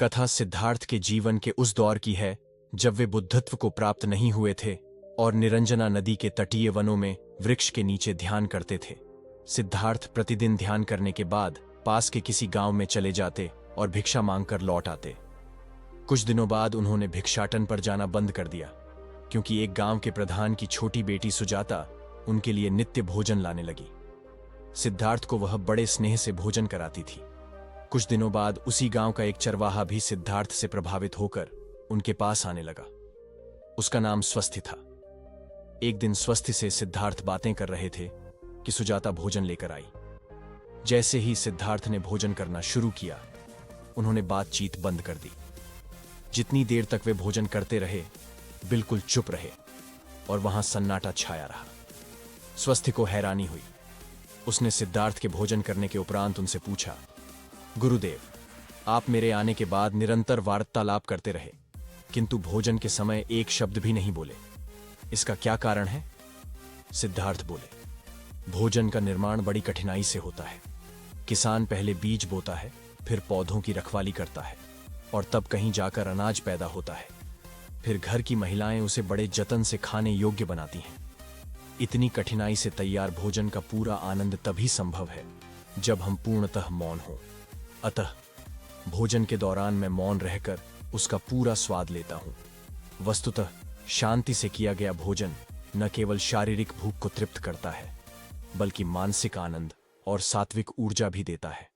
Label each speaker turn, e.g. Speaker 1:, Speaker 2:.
Speaker 1: कथा सिद्धार्थ के जीवन के उस दौर की है जब वे बुद्धत्व को प्राप्त नहीं हुए थे और निरंजना नदी के तटीय वनों में वृक्ष के नीचे ध्यान करते थे। सिद्धार्थ प्रतिदिन ध्यान करने के बाद पास के किसी गांव में चले जाते और भिक्षा मांगकर लौट आते। कुछ दिनों बाद उन्होंने भिक्षाटन पर जाना बंद कर दिया, क्योंकि एक गांव के प्रधान की छोटी बेटी सुजाता उनके लिए नित्य भोजन लाने लगी। सिद्धार्थ को वह बड़े स्नेह से भोजन कराती थी। कुछ दिनों बाद उसी गांव का एक चरवाहा भी सिद्धार्थ से प्रभावित होकर उनके पास आने लगा। उसका नाम स्वस्थि था। एक दिन स्वस्थि से सिद्धार्थ बातें कर रहे थे कि सुजाता भोजन लेकर आई। जैसे ही सिद्धार्थ ने भोजन करना शुरू किया, उन्होंने बातचीत बंद कर दी। जितनी देर तक वे भोजन करते रहे, बिल्कुल चुप रहे और वहां सन्नाटा छाया रहा। स्वस्थि को हैरानी हुई। उसने सिद्धार्थ के भोजन करने के उपरांत उनसे पूछा, गुरुदेव, आप मेरे आने के बाद निरंतर वार्तालाप करते रहे, किंतु भोजन के समय एक शब्द भी नहीं बोले। इसका क्या कारण है? सिद्धार्थ बोले, भोजन का निर्माण बड़ी कठिनाई से होता है। किसान पहले बीज बोता है, फिर पौधों की रखवाली करता है और तब कहीं जाकर अनाज पैदा होता है। फिर घर की महिलाएं उसे बड़े जतन से खाने योग्य बनाती हैं। इतनी कठिनाई से तैयार भोजन का पूरा आनंद तभी संभव है जब हम पूर्णतः मौन हों। अतः भोजन के दौरान मैं मौन रहकर उसका पूरा स्वाद लेता हूं। वस्तुतः शांति से किया गया भोजन न केवल शारीरिक भूख को तृप्त करता है, बल्कि मानसिक आनंद और सात्विक ऊर्जा भी देता है।